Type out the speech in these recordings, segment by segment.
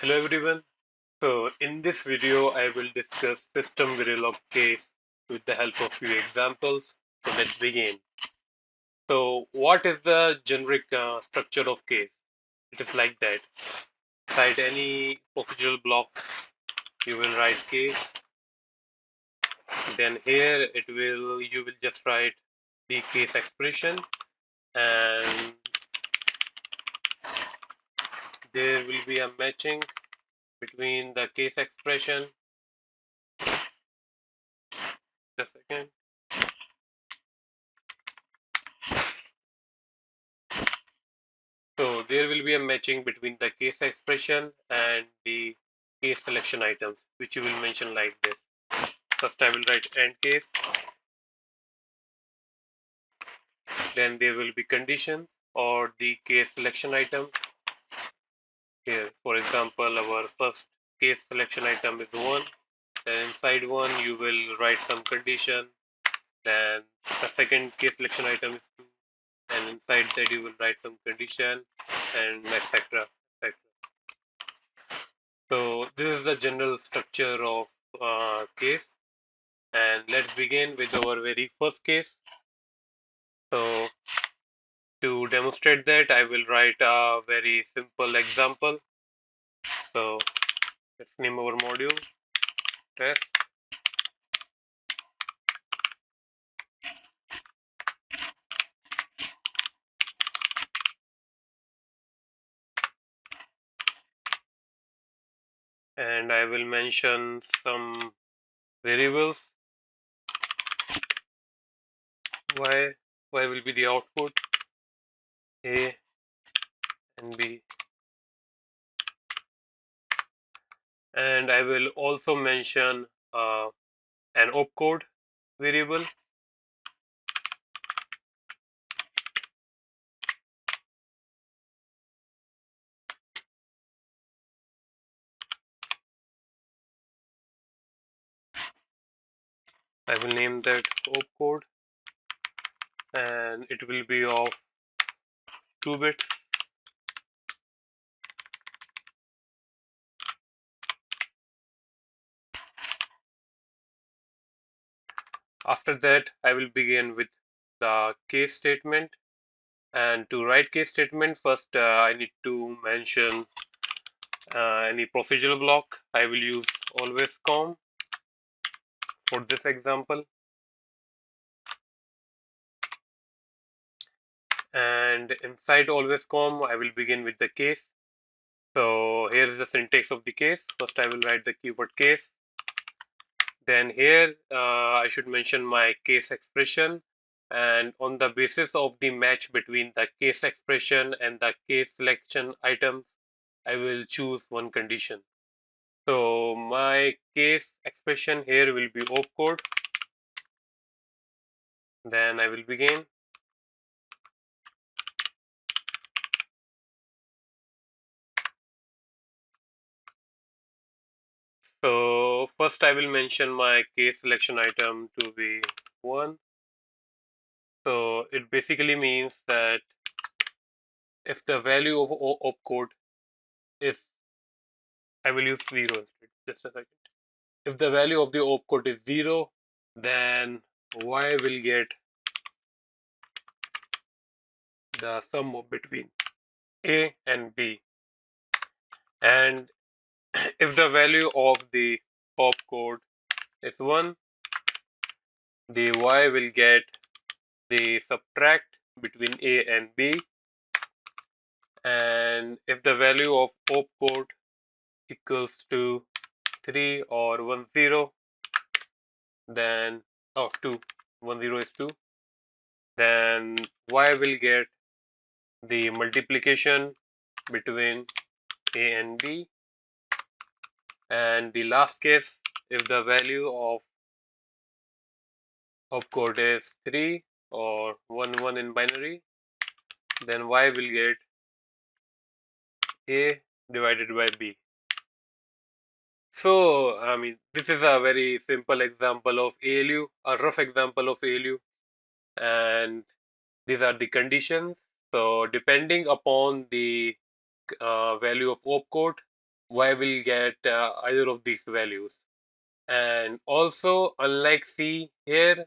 Hello everyone. So in this video I will discuss SystemVerilog case with the help of few examples. So let's begin. So what is the generic structure of case? It is like that. Inside any procedural block you will write case. Then here you will just write the case expression, and there will be a matching between the case expression. Just a second. So there will be a matching between the case expression and the case selection items, which you will mention like this. First I will write AND case, then there will be conditions or the case selection item. Here, for example, our first case selection item is 1, then inside 1 you will write some condition, then the second case selection item is 2, and inside that you will write some condition, and etc. etc. So this is the general structure of case, and let's begin with our very first case. So to demonstrate that, I will write a very simple example. So let's name our module test, and I will mention some variables. Y will be the output, A and B, and I will also mention an opcode variable. I will name that opcode, and it will be of 2 bits. After that, I will begin with the case statement. And to write case statement, first I need to mention any procedural block. I will use always com for this example. And inside always com, I will begin with the case. So here is the syntax of the case. First, I will write the keyword case. Then here I should mention my case expression, and on the basis of the match between the case expression and the case selection items, I will choose one condition. So my case expression here will be opcode. Then I will begin. So first I will mention my case selection item to be 1. So it basically means that if the value of opcode is, I will use 0 instead. Just a second. If the value of the opcode is 0, then Y will get the sum of between A and B. And if the value of the opcode is 1, the Y will get the subtract between A and B. And if the value of opcode equals to 3 or 10, then 2, 10 is 2, then Y will get the multiplication between A and B. And the last case, if the value of opcode is 3 or 1 in binary, then Y will get A divided by B. So, I mean, this is a very simple example of ALU, a rough example of ALU, and these are the conditions. So, depending upon the value of opcode, y will get either of these values. And also, unlike C, here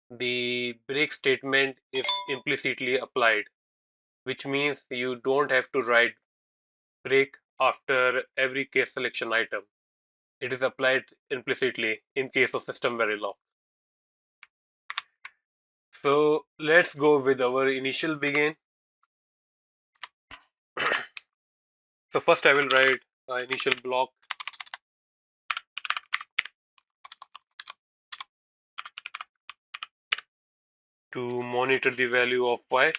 the break statement is implicitly applied, which means you don't have to write break after every case selection item. It is applied implicitly in case of SystemVerilog. So let's go with our initial begin. So first I will write initial block to monitor the value of y,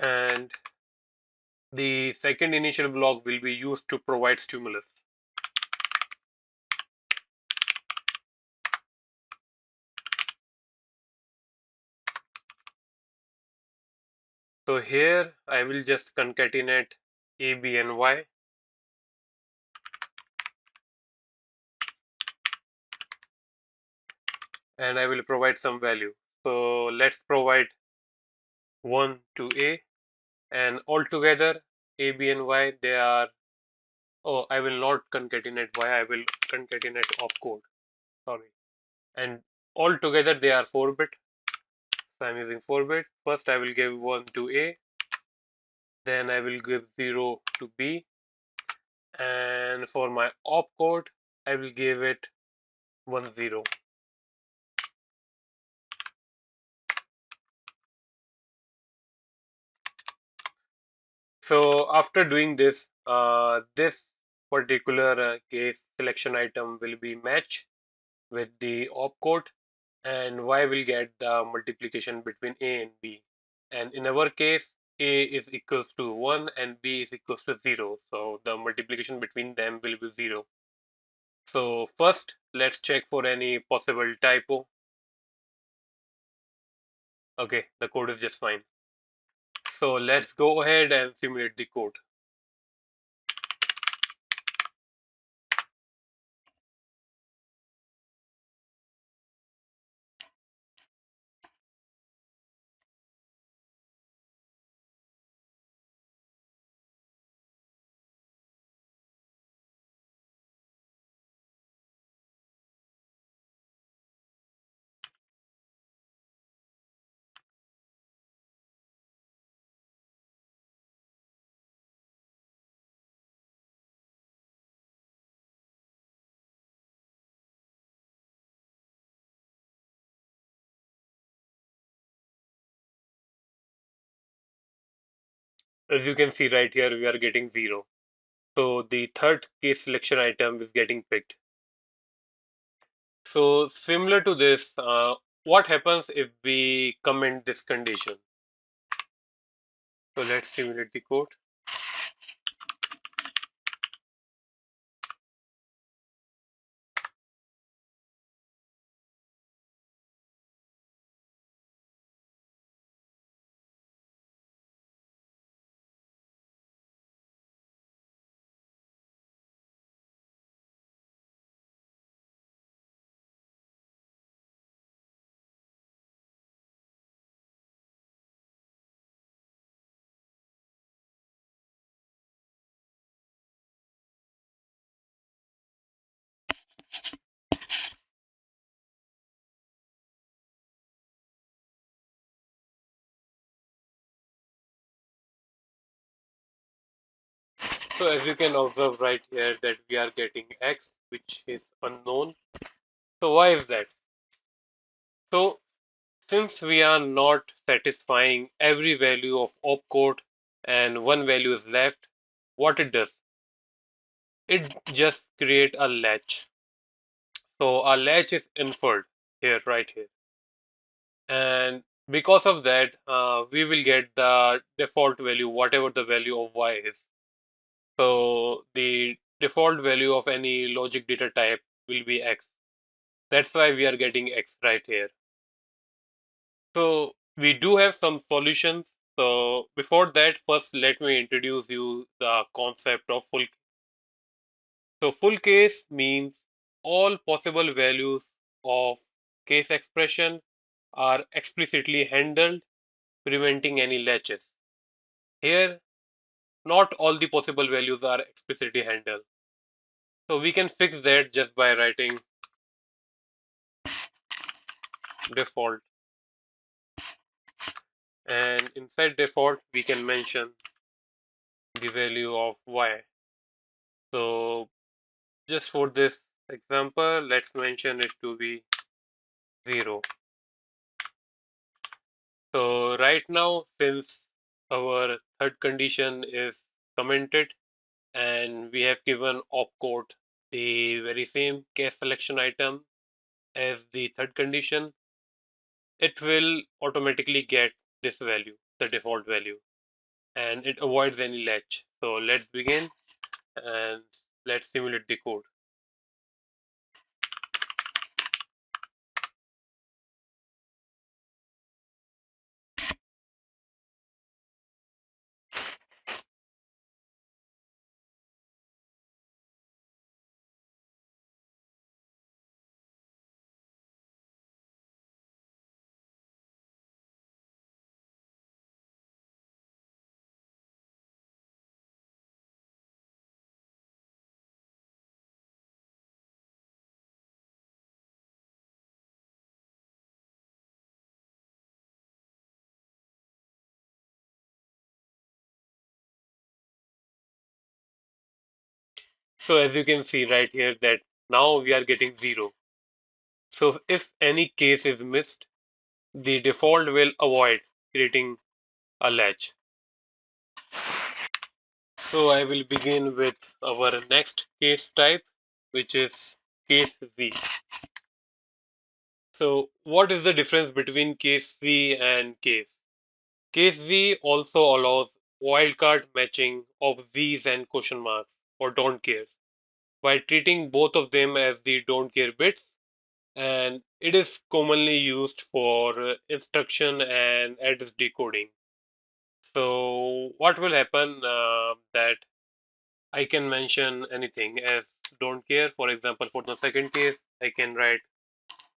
and the second initial block will be used to provide stimulus. So here I will just concatenate a, b, and y, and I will provide some value. So let's provide 1 to a, and altogether a, b, and y, they are, oh, I will not concatenate y, I will concatenate opcode, sorry. And altogether they are 4-bit. So I'm using 4-bit. First I will give 1 to a, then I will give 0 to b, and for my opcode I will give it 1 0. So after doing this, this particular case selection item will be matched with the opcode, and y will get the multiplication between a and b. And in our case, a is equals to 1 and b is equals to 0. So the multiplication between them will be 0. So first, let's check for any possible typo. Okay, the code is just fine. So let's go ahead and simulate the code. As you can see right here, we are getting 0. So the third case selection item is getting picked. So similar to this, what happens if we comment this condition? So let's simulate the code. So as you can observe right here that we are getting x, which is unknown. So why is that? So since we are not satisfying every value of opcode and one value is left, what it does, it just create a latch. So our latch is inferred here, right here. And because of that, we will get the default value, whatever the value of y is. So the default value of any logic data type will be x. That's why we are getting x right here. So we do have some solutions. So before that, first let me introduce you the concept of full. So full case means all possible values of case expression are explicitly handled, preventing any latches. Here, not all the possible values are explicitly handled. So we can fix that just by writing default. And inside default, we can mention the value of y. So just for this example, let's mention it to be 0. So right now, since our third condition is commented and we have given opcode the very same case selection item as the third condition, it will automatically get this value, the default value, and it avoids any latch. So let's begin and let's simulate the code. So as you can see right here that now we are getting 0. So if any case is missed, the default will avoid creating a latch. So I will begin with our next case type, which is case Z. So what is the difference between case Z and case? Case Z also allows wildcard matching of Z's and question marks or don't cares by treating both of them as the don't care bits, and it is commonly used for instruction and address decoding. So what will happen that I can mention anything as don't care. For example, for the second case, I can write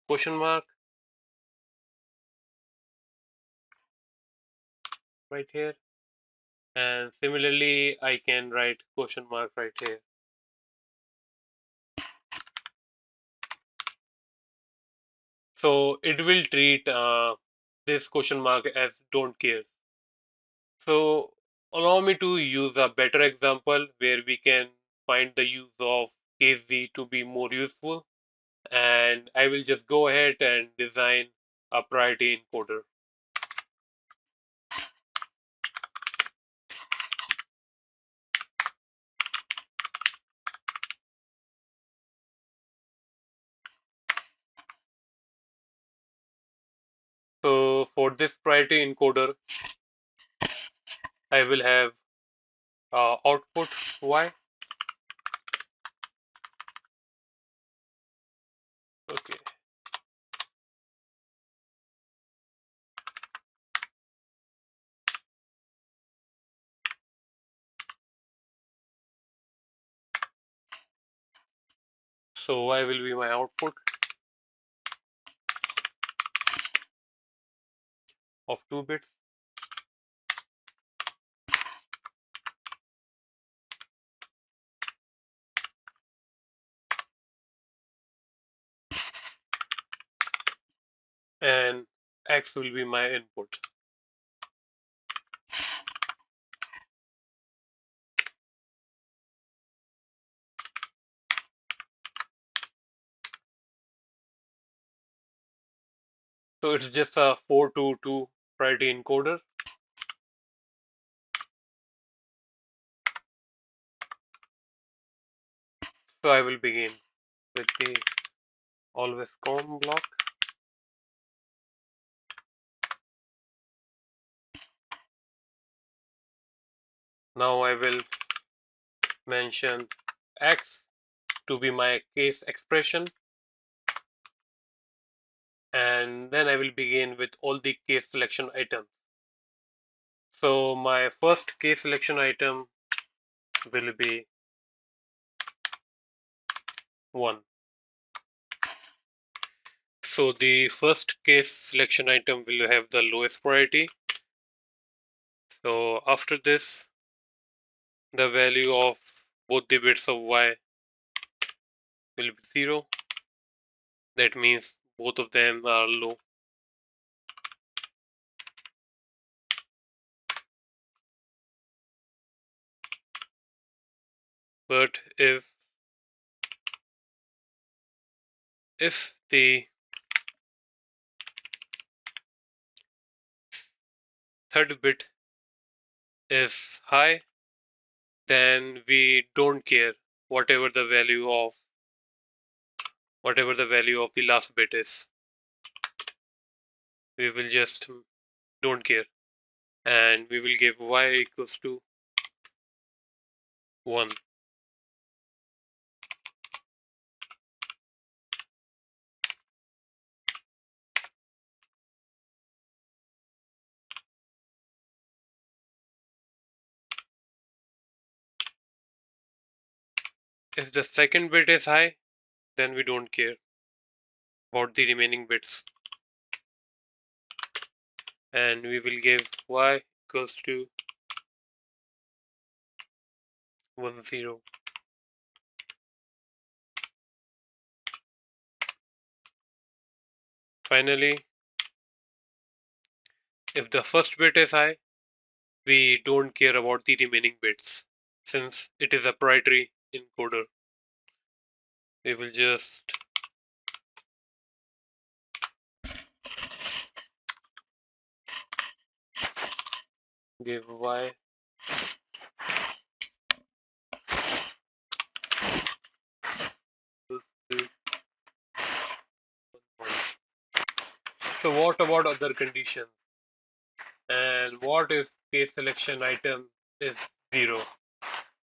question mark right here, and similarly, I can write question mark right here. So it will treat this question mark as don't care. So allow me to use a better example where we can find the use of case Z to be more useful. And I will just go ahead and design a priority encoder. So for this priority encoder, I will have output y. Okay. So y will be my output of 2 bits. And x will be my input. So it's just a 422 priority encoder. So I will begin with the always com block. Now I will mention x to be my case expression, and then I will begin with all the case selection items. So my first case selection item will be 1. So the first case selection item will have the lowest priority. So after this, the value of both the bits of y will be 0. That means both of them are low. But if the third bit is high, then we don't care whatever the value of the last bit is. We will just don't care, and we will give y equals to 1. If the second bit is high, then we don't care about the remaining bits, and we will give y equals to 1 0. Finally, if the first bit is high, we don't care about the remaining bits since it is a proprietary encoder. We will just give y equals to 1. So what about other conditions? And what if case selection item is 0?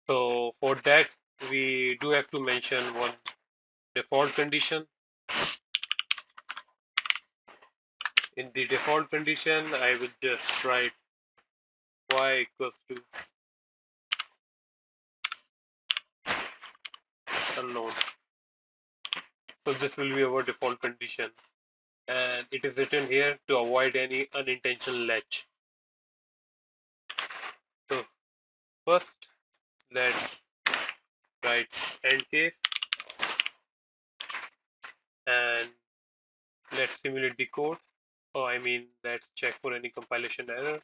So for that, we do have to mention one default condition. In the default condition, I will just write y equals to unknown. So this will be our default condition, and it is written here to avoid any unintentional latch. So first, let's write end case, and let's simulate the code. Oh, I mean, let's check for any compilation error.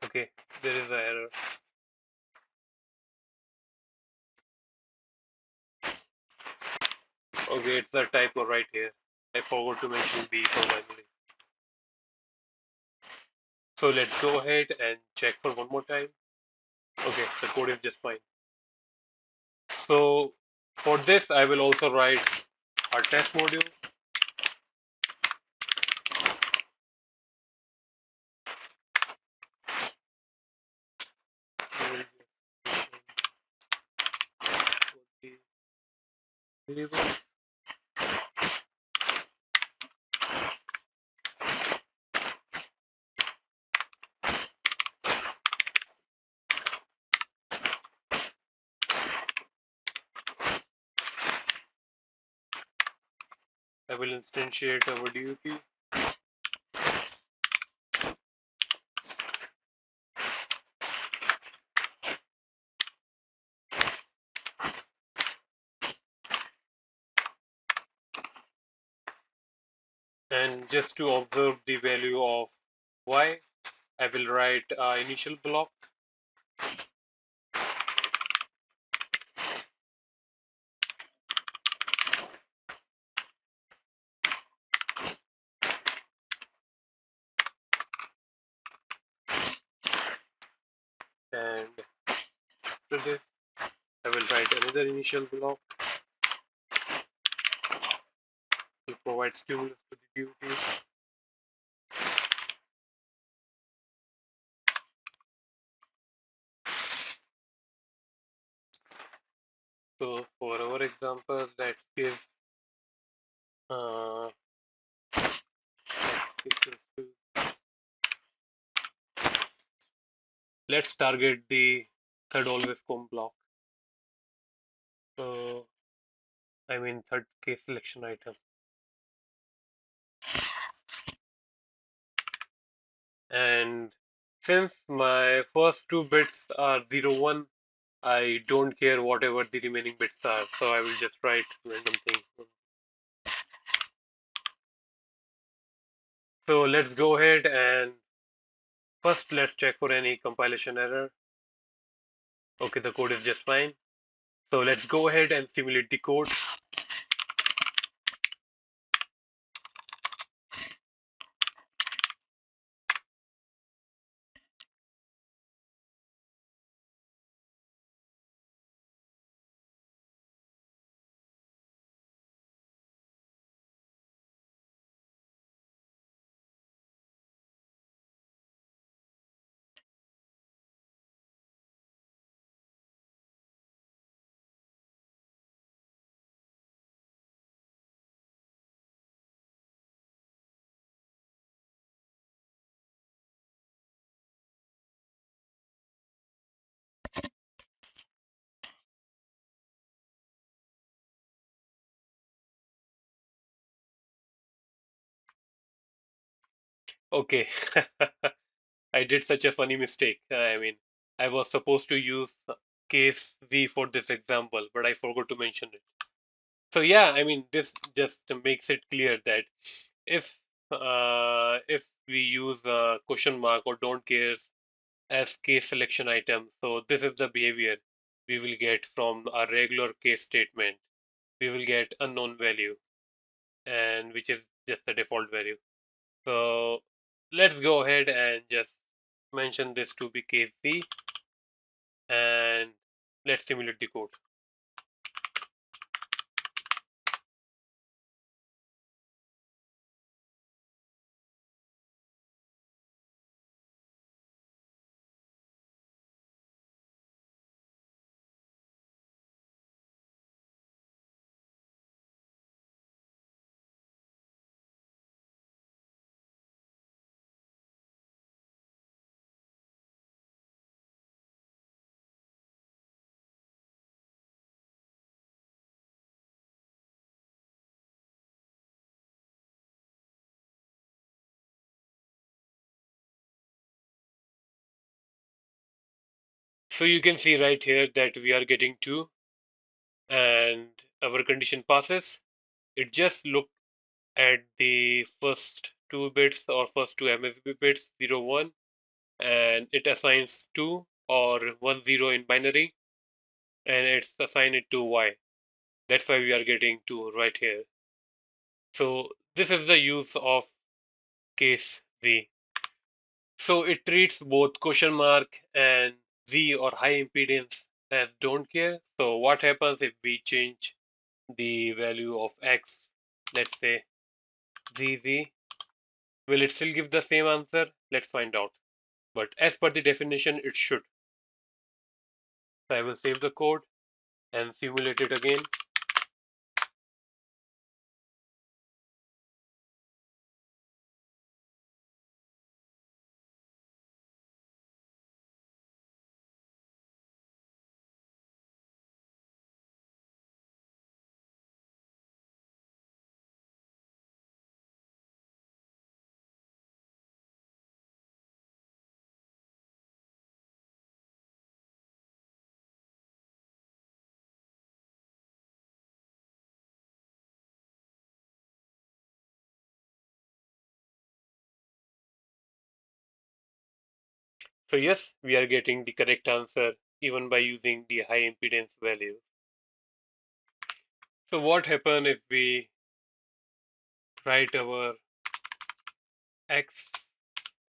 Okay, there is an error. Okay, it's the typo right here. I forgot to mention B for binary. So let's go ahead and check for one more time. Okay, the code is just fine. So for this, I will also write our test module. I will instantiate our DUT. And just to observe the value of y, I will write initial block. And after this, I will write another initial block to provide stimulus to the DUT. So for our example, let's give x equals to, let's target the third always come block. So I mean third case selection item. And since my first two bits are 0, 1, I don't care whatever the remaining bits are, so I will just write random thing. So let's go ahead and first let's check for any compilation error. Okay, the code is just fine. So let's go ahead and simulate the code. Okay, I did such a funny mistake. I mean, I was supposed to use case Z for this example, but I forgot to mention it. So yeah, I mean, this just makes it clear that if we use a question mark or don't care as case selection item, so this is the behavior we will get from a regular case statement. We will get unknown value, and which is just the default value. So let's go ahead and just mention this to be case C, and let's simulate the code. So you can see right here that we are getting 2 and our condition passes. It just look at the first two bits or first two MSB bits 0, 1, and it assigns 2 or 1, 0 in binary, and it's assigned it to Y. That's why we are getting 2 right here. So this is the use of case Z. So it treats both question mark and Z or high impedance as don't care. So what happens if we change the value of X, let's say ZZ? Will it still give the same answer? Let's find out. But as per the definition, it should. So I will save the code and simulate it again. So yes, we are getting the correct answer even by using the high impedance values. So what happens if we write our X,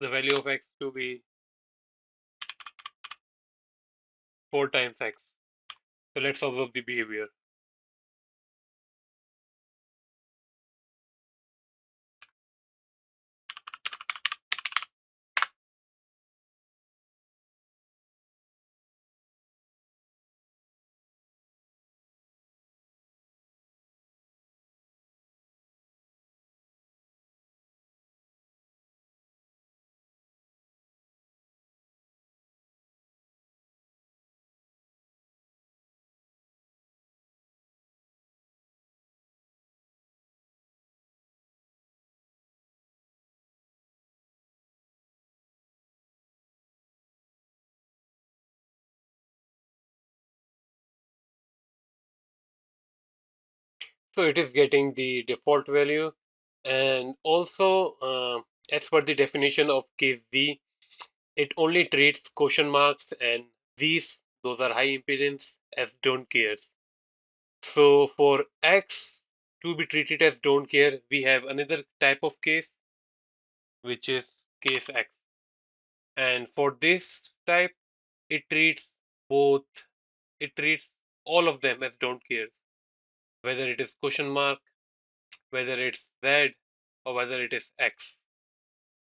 the value of X to be 4 times X? So let's observe the behavior. So it is getting the default value. And also, as per the definition of case Z, it only treats question marks and these, those are high impedance, as don't cares. So for X to be treated as don't care, we have another type of case, which is case X. And for this type, it treats both, it treats all of them as don't care, whether it is question mark, whether it's Z, or whether it is X.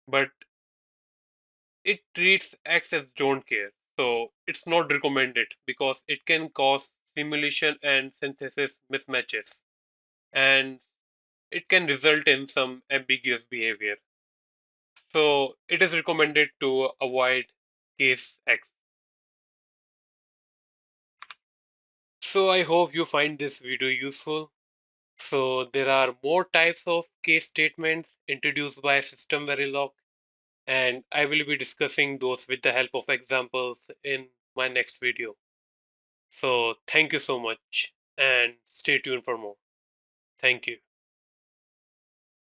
But it treats X as don't care. So it's not recommended because it can cause simulation and synthesis mismatches. And it can result in some ambiguous behavior. So it is recommended to avoid case X. So I hope you find this video useful. So there are more types of case statements introduced by SystemVerilog, and I will be discussing those with the help of examples in my next video. So thank you so much and stay tuned for more. Thank you.